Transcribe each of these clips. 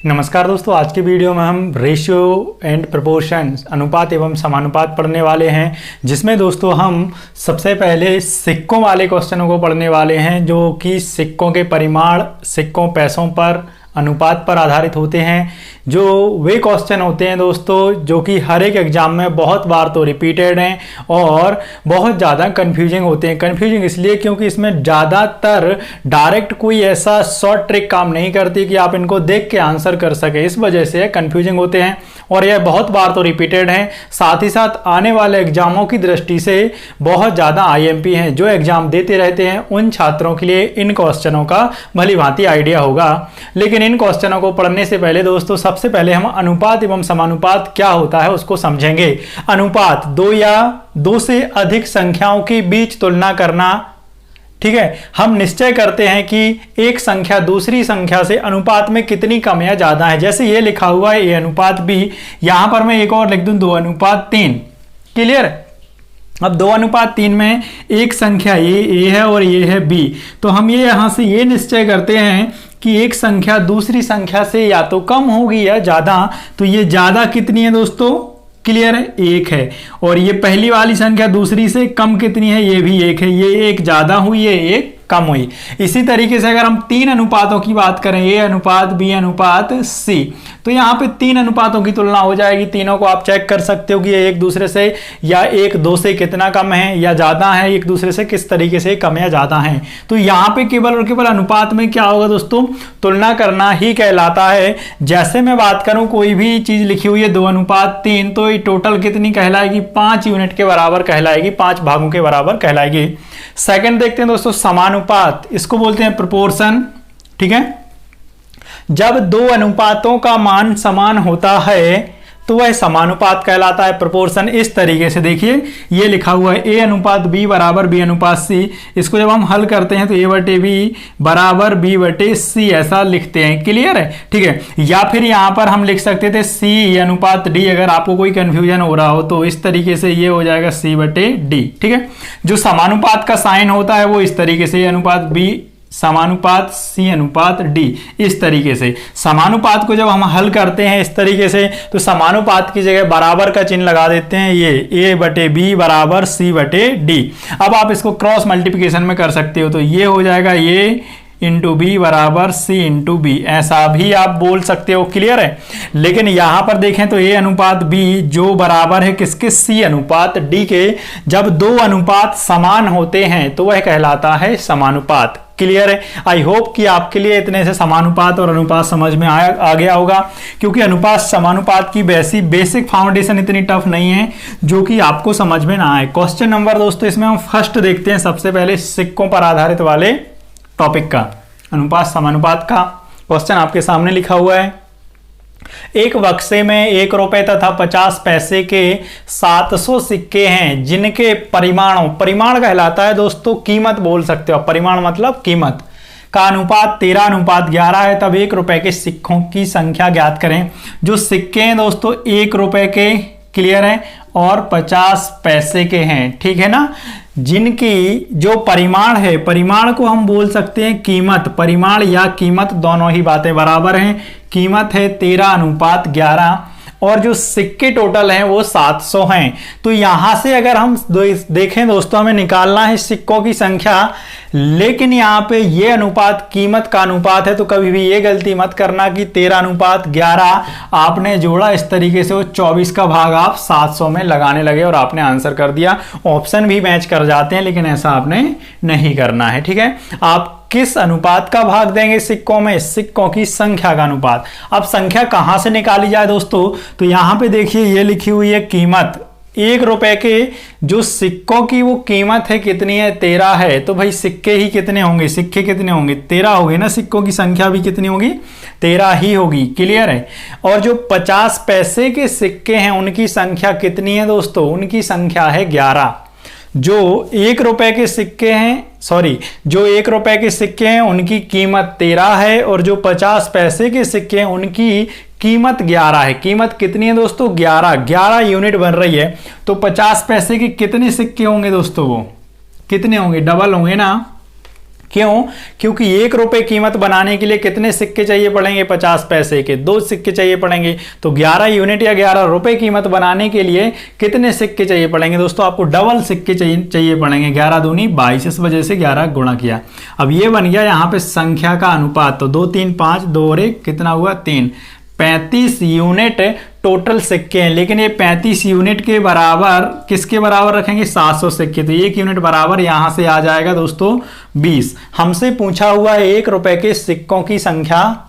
नमस्कार दोस्तों, आज की वीडियो में हम रेशियो एंड प्रोपोर्शन अनुपात एवं समानुपात पढ़ने वाले हैं, जिसमें दोस्तों हम सबसे पहले सिक्कों वाले क्वेश्चनों को पढ़ने वाले हैं, जो कि सिक्कों के परिमाण, सिक्कों पैसों पर, अनुपात पर आधारित होते हैं। जो वे क्वेश्चन होते हैं दोस्तों जो कि हर एक एग्जाम में बहुत बार तो रिपीटेड हैं और बहुत ज़्यादा कंफ्यूजिंग होते हैं। कंफ्यूजिंग इसलिए क्योंकि इसमें ज़्यादातर डायरेक्ट कोई ऐसा शॉर्ट ट्रिक काम नहीं करती कि आप इनको देख के आंसर कर सके, इस वजह से कंफ्यूजिंग होते हैं और यह बहुत बार तो रिपीटेड हैं। साथ ही साथ आने वाले एग्जामों की दृष्टि से बहुत ज़्यादा आईएमपी हैं। जो एग्जाम देते रहते हैं उन छात्रों के लिए इन क्वेश्चनों का भली भांति आइडिया होगा। लेकिन इन क्वेश्चनों को पढ़ने से पहले दोस्तों सबसे पहले हम अनुपात एवं समानुपात क्या होता है उसको समझेंगे। अनुपात दो या दो से अधिक संख्याओं के बीच तुलना करना। ठीक है, हम निश्चय करते हैं कि एक संख्या दूसरी संख्या से अनुपात में कितनी कम या ज्यादा है। जैसे ये लिखा हुआ है ए अनुपात बी, यहां पर मैं एक और लिख दूं 2 अनुपात 3। क्लियर? अब 2 अनुपात 3 में एक संख्या ए है और ये है बी, तो हम ये यहां से ये निश्चय करते हैं कि एक संख्या दूसरी संख्या से या तो कम होगी या ज्यादा। तो ये ज्यादा कितनी है दोस्तों? क्लियर है, 1 है। और ये पहली वाली संख्या दूसरी से कम कितनी है? ये भी 1 है। ये एक ज्यादा हुई है, एक कम हुई। इसी तरीके से अगर हम 3 अनुपातों की बात करें, ए अनुपात बी अनुपात सी, तो यहाँ पे 3 अनुपातों की तुलना हो जाएगी। तीनों को आप चेक कर सकते हो कि ये एक दूसरे से या एक दो से कितना कम है या ज्यादा है, एक दूसरे से किस तरीके से कम या ज्यादा है। तो यहाँ पे केवल और केवल अनुपात में क्या होगा दोस्तों? तुलना करना ही कहलाता है। जैसे मैं बात करूं कोई भी चीज लिखी हुई है 2 अनुपात 3, तो ये टोटल कितनी कहलाएगी? 5 यूनिट के बराबर कहलाएगी, 5 भागों के बराबर कहलाएगी। सेकंड देखते हैं दोस्तों समानुपात, इसको बोलते हैं प्रोपोर्शन। ठीक है, जब 2 अनुपातों का मान समान होता है तो वह समानुपात कहलाता है। प्रोपोर्शन इस तरीके से देखिए, ये लिखा हुआ है ए अनुपात बी बराबर बी अनुपात सी। इसको जब हम हल करते हैं तो ए बटे बी बराबर बी बटे सी ऐसा लिखते हैं। क्लियर है? ठीक है, या फिर यहां पर हम लिख सकते थे सी अनुपात डी, अगर आपको कोई कंफ्यूजन हो रहा हो तो इस तरीके से ये हो जाएगा सी बटे डी। ठीक है, जो समानुपात का साइन होता है वो इस तरीके से, ए अनुपात बी समानुपात सी अनुपात डी, इस तरीके से। समानुपात को जब हम हल करते हैं इस तरीके से तो समानुपात की जगह बराबर का चिन्ह लगा देते हैं, ये ए बटे बी बराबर सी बटे डी। अब आप इसको क्रॉस मल्टीप्लिकेशन में कर सकते हो, तो ये हो जाएगा ए इंटू बी बराबर सी इंटू बी, ऐसा भी आप बोल सकते हो। क्लियर है? लेकिन यहां पर देखें तो ए अनुपात बी जो बराबर है किसके? सी अनुपात डी के। जब 2 अनुपात समान होते हैं तो वह कहलाता है समानुपात। क्लियर है? आई होप कि आपके लिए इतने से समानुपात और अनुपात समझ में आ गया होगा, क्योंकि अनुपात समानुपात की वैसी बेसिक फाउंडेशन इतनी टफ नहीं है जो कि आपको समझ में ना आए। क्वेश्चन नंबर दोस्तों इसमें हम फर्स्ट देखते हैं, सबसे पहले सिक्कों पर आधारित वाले टॉपिक का, अनुपात समानुपात का क्वेश्चन आपके सामने लिखा हुआ है। एक बक्से में 1 रुपए तथा 50 पैसे के 700 सिक्के हैं, जिनके परिमाण कहलाता है दोस्तों, कीमत बोल सकते हो। परिमाण मतलब कीमत का अनुपात 13 अनुपात 11 है। तब 1 रुपए के सिक्कों की संख्या ज्ञात करें। जो सिक्के हैं दोस्तों 1 रुपए के, क्लियर है, और 50 पैसे के हैं। ठीक है ना, जिनकी जो परिमाण है, परिमाण को हम बोल सकते हैं कीमत। परिमाण या कीमत दोनों ही बातें बराबर हैं। कीमत है 13 अनुपात 11 और जो सिक्के टोटल हैं वो 700 हैं। तो यहां से अगर हम देखें दोस्तों, हमें निकालना है सिक्कों की संख्या, लेकिन यहां पे ये अनुपात कीमत का अनुपात है, तो कभी भी ये गलती मत करना कि 13 अनुपात 11 आपने जोड़ा इस तरीके से, वो 24 का भाग आप 700 में लगाने लगे और आपने आंसर कर दिया। ऑप्शन भी मैच कर जाते हैं, लेकिन ऐसा आपने नहीं करना है। ठीक है, आप किस अनुपात का भाग देंगे सिक्कों में? सिक्कों की संख्या का अनुपात। अब संख्या कहां से निकाली जाए दोस्तों? तो यहां पे देखिए ये लिखी हुई है कीमत। 1 रुपए के जो सिक्कों की वो कीमत है कितनी है? 13 है। तो भाई सिक्के ही कितने होंगे? सिक्के कितने होंगे? 13 हो गए ना। सिक्कों की संख्या भी कितनी होगी? 13 ही होगी। क्लियर है? और जो 50 पैसे के सिक्के हैं उनकी संख्या कितनी है दोस्तों? उनकी संख्या है 11। जो 1 रुपए के सिक्के हैं, जो 1 रुपए के सिक्के हैं उनकी कीमत 13 है और जो 50 पैसे के सिक्के हैं उनकी कीमत 11 है। कीमत कितनी है दोस्तों? 11 यूनिट बन रही है। तो 50 पैसे के कितने सिक्के होंगे दोस्तों? वो कितने होंगे? डबल होंगे ना। क्यों? क्योंकि 1 रुपए कीमत बनाने के लिए कितने सिक्के चाहिए पड़ेंगे? 50 पैसे के 2 सिक्के चाहिए पड़ेंगे। तो 11 यूनिट या 11 रुपए कीमत बनाने के लिए कितने सिक्के चाहिए पड़ेंगे? दोस्तों आपको डबल सिक्के चाहिए पड़ेंगे। 11 दूनी 22, इस वजह से 11 गुणा किया। अब ये बन गया यहाँ पे संख्या का अनुपात। तो 2 3 5 2 और 1 कितना हुआ? 3। 35 यूनिट टोटल सिक्के हैं, लेकिन ये 35 यूनिट के बराबर किसके बराबर रखेंगे? 700 सिक्के। तो 1 यूनिट बराबर यहां से आ जाएगा दोस्तों 20। हमसे पूछा हुआ है 1 रुपए के सिक्कों की संख्या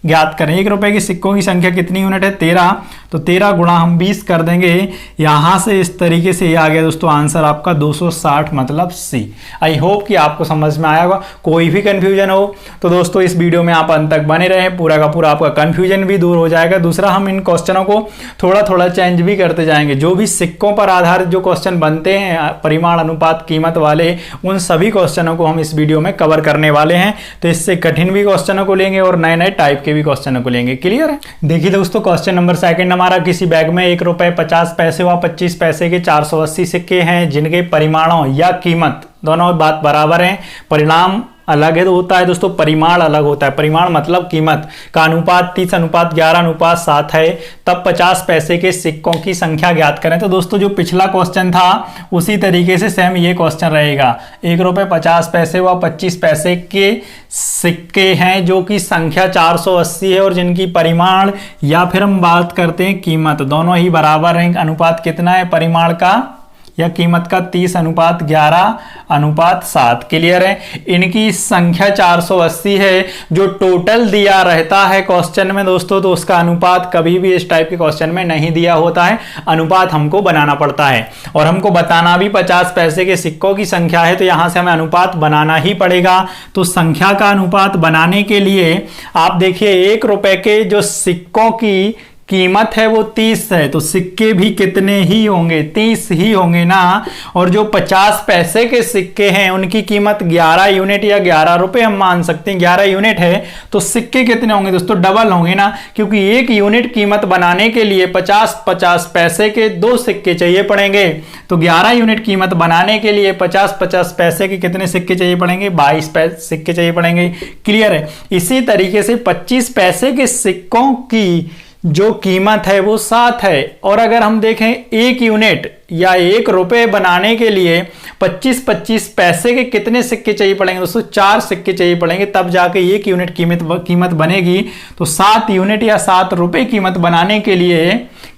ज्ञात करें। 1 रुपए के सिक्कों की संख्या कितनी यूनिट है? 13। तो 13 गुणा हम 20 कर देंगे। यहां से इस तरीके से ये आ गया दोस्तों आंसर आपका 260, मतलब सी। आई होप कि आपको समझ में आया होगा। कोई भी कंफ्यूजन हो तो दोस्तों इस वीडियो में आप अंत तक बने रहें, पूरा का पूरा आपका कंफ्यूजन भी दूर हो जाएगा। दूसरा, हम इन क्वेश्चनों को थोड़ा थोड़ा चेंज भी करते जाएंगे। जो भी सिक्कों पर आधारित जो क्वेश्चन बनते हैं परिमाण, अनुपात, कीमत वाले, उन सभी क्वेश्चनों को हम इस वीडियो में कवर करने वाले हैं। तो इससे कठिन भी क्वेश्चनों को लेंगे और नए नए टाइप के भी क्वेश्चनों को लेंगे। क्लियर है? देखिए दोस्तों, क्वेश्चन नंबर सेकंड हमारा, किसी बैग में 1 रुपए 50 पैसे व 25 पैसे के 480 सिक्के हैं जिनके परिमाणों या कीमत दोनों बात बराबर हैं। परिणाम अलग है तो होता है दोस्तों, परिमाण अलग होता है। परिमाण मतलब कीमत का अनुपात 30:11:7 है, तब 50 पैसे के सिक्कों की संख्या ज्ञात करें। तो दोस्तों जो पिछला क्वेश्चन था उसी तरीके से सेम ये क्वेश्चन रहेगा। 1 रुपए 50 पैसे व 25 पैसे के सिक्के हैं जो कि संख्या 480 है और जिनकी परिमाण या फिर हम बात करते हैं कीमत, दोनों ही बराबर हैं। अनुपात कितना है परिमाण का या कीमत का? 30:11:7। क्लियर है? इनकी संख्या 480 है। जो टोटल दिया रहता है क्वेश्चन में दोस्तों, तो उसका अनुपात कभी भी इस टाइप के क्वेश्चन में नहीं दिया होता है। अनुपात हमको बनाना पड़ता है और हमको बताना भी 50 पैसे के सिक्कों की संख्या है, तो यहां से हमें अनुपात बनाना ही पड़ेगा। तो संख्या का अनुपात बनाने के लिए आप देखिए 1 रुपए के जो सिक्कों की कीमत है वो 30 है, तो सिक्के भी कितने ही होंगे? 30 ही होंगे ना। और जो 50 पैसे के सिक्के हैं उनकी कीमत 11 यूनिट या 11 रुपए हम मान सकते हैं। 11 यूनिट है तो सिक्के कितने होंगे दोस्तों? डबल होंगे ना, क्योंकि 1 यूनिट कीमत बनाने के लिए 50 पैसे के 2 सिक्के चाहिए पड़ेंगे। तो 11 यूनिट कीमत बनाने के लिए 50 पैसे के कितने सिक्के चाहिए पड़ेंगे? 22 सिक्के चाहिए पड़ेंगे। क्लियर है? इसी तरीके से 25 पैसे के सिक्कों की जो कीमत है वो 7 है। और अगर हम देखें 1 यूनिट या 1 रुपए बनाने के लिए 25 पैसे के कितने सिक्के चाहिए पड़ेंगे दोस्तों? 4 सिक्के चाहिए पड़ेंगे, तब जाके 1 यूनिट कीमत बनेगी। तो 7 यूनिट या 7 रुपए कीमत बनाने के लिए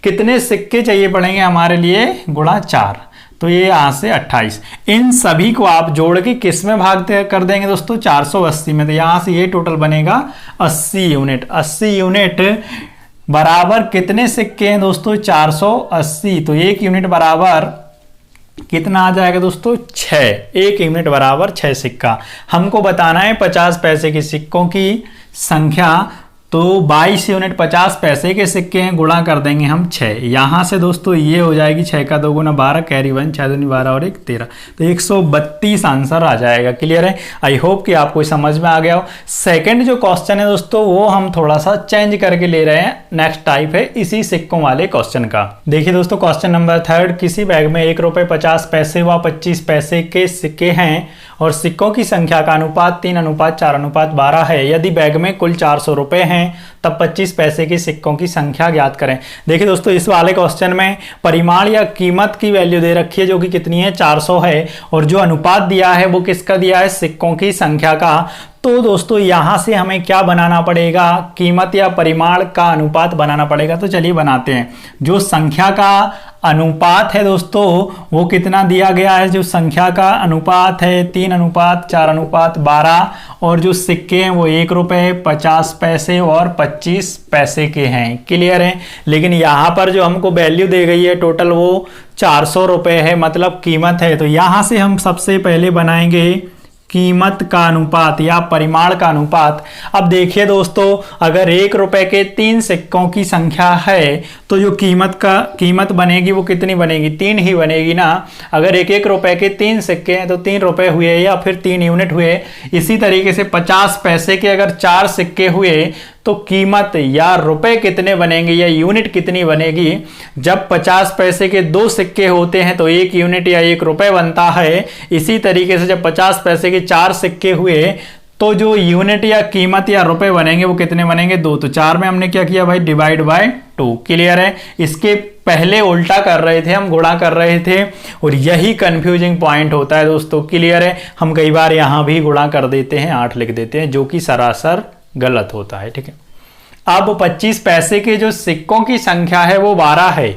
कितने सिक्के चाहिए पड़ेंगे हमारे लिए? गुणा 4। तो ये यहां से 28। इन सभी को आप जोड़ के किस में भाग कर देंगे दोस्तों? 480 में। तो यहां से ये टोटल बनेगा 80 यूनिट। 80 यूनिट बराबर कितने सिक्के हैं दोस्तों? 480। तो 1 यूनिट बराबर कितना आ जाएगा दोस्तों? 6। 1 यूनिट बराबर 6 सिक्का। हमको बताना है 50 पैसे के सिक्कों की संख्या। तो 22 यूनिट 50 पैसे के सिक्के हैं, गुणा कर देंगे हम 6। यहां से दोस्तों ये हो जाएगी 6 का 2 गुना 12, कैरी 1, 6 दूनी 12 और 1 13। तो 132 आंसर आ जाएगा। क्लियर है? आई होप कि आपको समझ में आ गया हो। सेकंड जो क्वेश्चन है दोस्तों वो हम थोड़ा सा चेंज करके ले रहे हैं। नेक्स्ट टाइप है इसी सिक्कों वाले क्वेश्चन का। देखिए दोस्तों, क्वेश्चन नंबर 3, किसी बैग में 1 रुपए 50 पैसे व 25 पैसे के सिक्के हैं और सिक्कों की संख्या का अनुपात 3:4:12 है। यदि बैग में कुल 400 रुपए हैं तब 25 पैसे के सिक्कों की संख्या ज्ञात करें। देखिए दोस्तों, इस वाले क्वेश्चन में परिमाण या कीमत की वैल्यू दे रखी है जो कि कितनी है? 400 है। और जो अनुपात दिया है वो किसका दिया है? सिक्कों की संख्या का। तो दोस्तों यहां से हमें क्या बनाना पड़ेगा? कीमत या परिमाण का अनुपात बनाना पड़ेगा। तो चलिए बनाते हैं। जो संख्या का अनुपात है दोस्तों वो कितना दिया गया है? जो संख्या का अनुपात है 3:4:12 और जो सिक्के हैं वो 1 रुपए 50 पैसे और 25 पैसे के हैं। क्लियर है? लेकिन यहाँ पर जो हमको वैल्यू दे गई है टोटल वो 400 रुपए है, मतलब कीमत है। तो यहां से हम सबसे पहले बनाएंगे कीमत का अनुपात या परिमाण का अनुपात। अब देखिए दोस्तों, अगर 1 रुपए के 3 सिक्कों की संख्या है तो जो कीमत बनेगी वो कितनी बनेगी? 3 ही बनेगी ना। अगर 1 रुपए के 3 सिक्के हैं तो 3 रुपए हुए या फिर 3 यूनिट हुए। इसी तरीके से 50 पैसे के अगर 4 सिक्के हुए तो कीमत या रुपए कितने बनेंगे या यूनिट कितनी बनेगी? जब 50 पैसे के 2 सिक्के होते हैं तो 1 यूनिट या 1 रुपए बनता है। इसी तरीके से जब 50 पैसे के 4 सिक्के हुए तो जो यूनिट या कीमत या रुपए बनेंगे वो कितने बनेंगे? 2। तो 4 में हमने क्या किया भाई? Divide by 2। क्लियर है? इसके पहले उल्टा कर रहे थे, हम गुणा कर रहे थे, और यही कंफ्यूजिंग पॉइंट होता है दोस्तों। क्लियर है? हम कई बार यहां भी गुणा कर देते हैं, 8 लिख देते हैं, जो कि सरासर गलत होता है। ठीक है, अब 25 पैसे के जो सिक्कों की संख्या है वो 12 है।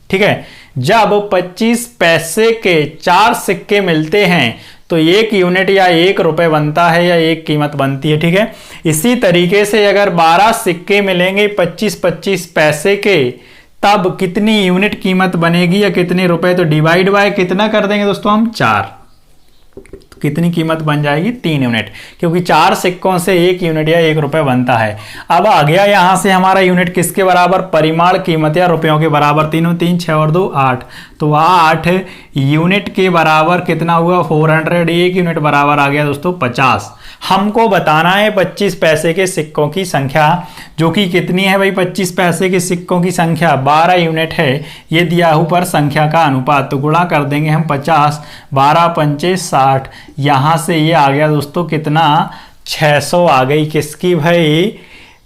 ठीक है, जब 25 पैसे के 4 सिक्के मिलते हैं तो 1 यूनिट या 1 रुपए बनता है या 1 कीमत बनती है। ठीक है, इसी तरीके से अगर 12 सिक्के मिलेंगे 25-25 पैसे के, तब कितनी यूनिट कीमत बनेगी या कितने रुपए? तो डिवाइड बाय कितना कर देंगे दोस्तों हम? 4। तो कितनी कीमत बन जाएगी? 3 यूनिट, क्योंकि 4 सिक्कों से 1 यूनिट या 1 रुपए बनता है। अब आ गया यहां से हमारा यूनिट किसके बराबर? परिमाण कीमत या रुपयों के बराबर। 3 3 6 और 2 8, तो 8 यूनिट के बराबर कितना हुआ? 400। 1 यूनिट बराबर आ गया दोस्तों 50। हमको बताना है 25 पैसे के सिक्कों की संख्या, जो कि कितनी है भाई? 25 पैसे के सिक्कों की संख्या 12 यूनिट है। ये दिया ऊपर संख्या का अनुपात, तो गुणा कर देंगे हम 50, 12 पंचे 60। यहां से ये आ गया दोस्तों कितना? 600 आ गई। किसकी भाई?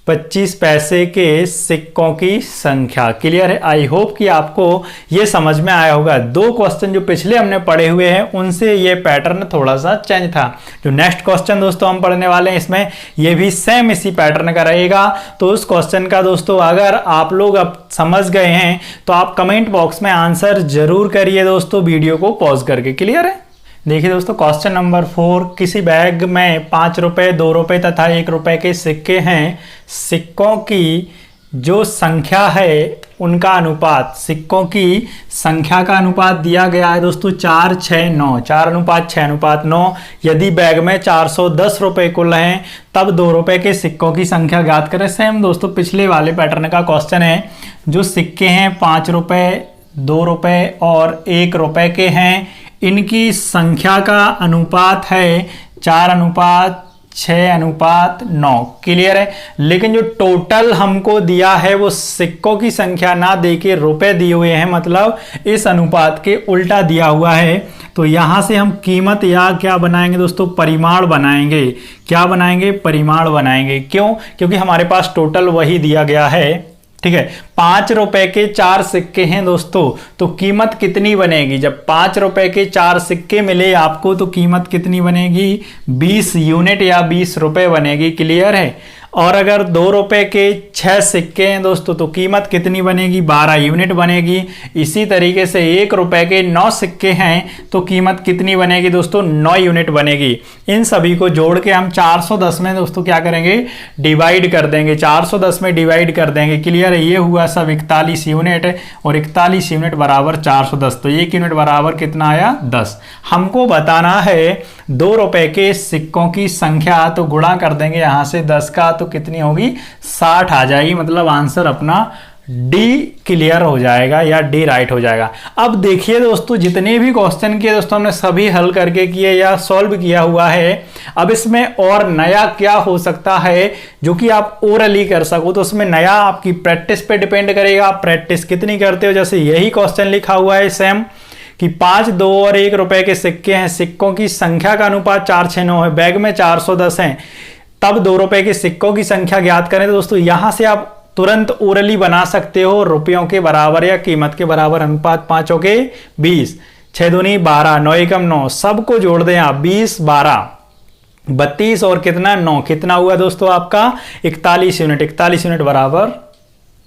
25 पैसे के सिक्कों की संख्या। क्लियर है? आई होप कि आपको ये समझ में आया होगा। 2 क्वेश्चन जो पिछले हमने पढ़े हुए हैं उनसे ये पैटर्न थोड़ा सा चेंज था। जो नेक्स्ट क्वेश्चन दोस्तों हम पढ़ने वाले हैं इसमें ये भी सेम इसी पैटर्न का रहेगा। तो उस क्वेश्चन का दोस्तों अगर आप लोग अब समझ गए हैं तो आप कमेंट बॉक्स में आंसर जरूर करिए दोस्तों, वीडियो को पॉज करके। क्लियर है? देखिए दोस्तों, क्वेश्चन नंबर 4, किसी बैग में 5 रुपए, 2 रुपए तथा 1 रुपए के सिक्के हैं। सिक्कों की जो संख्या है उनका अनुपात, सिक्कों की संख्या का अनुपात दिया गया है दोस्तों 4 6 9, 4:6:9। यदि बैग में 410 रुपए कुल हैं तब 2 रुपए के सिक्कों की संख्या ज्ञात करें। सेम दोस्तों पिछले वाले पैटर्न का क्वेश्चन है। जो सिक्के हैं 5 रुपए, 2 रुपए और 1 रुपए के हैं, इनकी संख्या का अनुपात है 4:6:9। क्लियर है? लेकिन जो टोटल हमको दिया है वो सिक्कों की संख्या ना देके रुपए दिए हुए हैं, मतलब इस अनुपात के उल्टा दिया हुआ है। तो यहां से हम कीमत या क्या बनाएंगे दोस्तों? परिमाण बनाएंगे। क्या बनाएंगे? परिमाण बनाएंगे। क्यों? क्योंकि हमारे पास टोटल वही दिया गया है। ठीक है, 5 रुपए के 4 सिक्के हैं दोस्तों, तो कीमत कितनी बनेगी? जब 5 रुपए के 4 सिक्के मिले आपको तो कीमत कितनी बनेगी? 20 यूनिट या 20 रुपए बनेगी। क्लियर है? और अगर 2 रुपए के 6 सिक्के हैं दोस्तों तो कीमत कितनी बनेगी? 12 यूनिट बनेगी। इसी तरीके से 1 रुपए के 9 सिक्के हैं तो कीमत कितनी बनेगी दोस्तों? 9 यूनिट बनेगी। इन सभी को जोड़ के हम 410 में दोस्तों क्या करेंगे? डिवाइड कर देंगे। 410 में डिवाइड कर देंगे। क्लियर है? ये हुआ सब 41 यूनिट, और 41 यूनिट बराबर 410, तो 1 यूनिट बराबर कितना आया? 10। हमको बताना है 2 रुपए के सिक्कों की संख्या, तो गुणा कर देंगे यहां से 10 का, तो कितनी होगी? 60 आ जाएगी। मतलब आंसर अपना डी क्लियर हो जाएगा या डी राइट हो जाएगा। अब देखिए दोस्तों, जितने भी क्वेश्चन किए दोस्तों हमने सभी हल करके किए या सॉल्व किया हुआ है। अब इसमें और नया क्या हो सकता है जो कि आप ओरली कर सको? तो उसमें नया आपकी प्रैक्टिस पे डिपेंड करेगा। आप प्रैक्टिस कितनी करते हो? जैसे यही क्वेश्चन लिखा हुआ है सेम कि 5, 2 और 1 रुपए के सिक्के हैं। सिक्कों की संख्या का अनुपात 4 6 9 है। बैग में 410 हैं, तब 2 रुपए के सिक्कों की संख्या ज्ञात करें। तो दोस्तों यहां से आप तुरंत ओरली बना सकते हो रुपयों के बराबर या कीमत के बराबर अनुपात 5 के 20, 6 दूनी 12, 9 एकम 9, सबको जोड़ दें आप 20 12 32 और कितना 9, कितना हुआ दोस्तों आपका 41 यूनिट। 41 यूनिट बराबर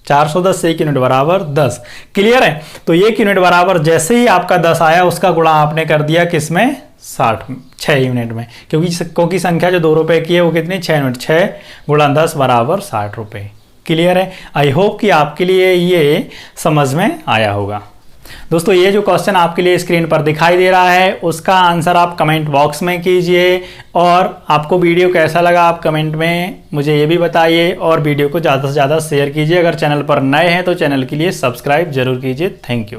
410 से 1 यूनिट बराबर 10। क्लियर है? तो 1 यूनिट बराबर जैसे ही आपका 10 आया उसका गुणा आपने कर दिया किसमें? 6 यूनिट में, क्योंकि सिक्कों की संख्या जो 2 रुपए की है वो कितनी? 6 यूनिट। 6 × 10 बराबर 60 रुपए। क्लियर है? आई होप कि आपके लिए ये समझ में आया होगा। दोस्तों ये जो क्वेश्चन आपके लिए स्क्रीन पर दिखाई दे रहा है उसका आंसर आप कमेंट बॉक्स में कीजिए, और आपको वीडियो कैसा लगा आप कमेंट में मुझे ये भी बताइए, और वीडियो को ज़्यादा से ज़्यादा शेयर कीजिए। अगर चैनल पर नए हैं तो चैनल के लिए सब्सक्राइब जरूर कीजिए। Thank you.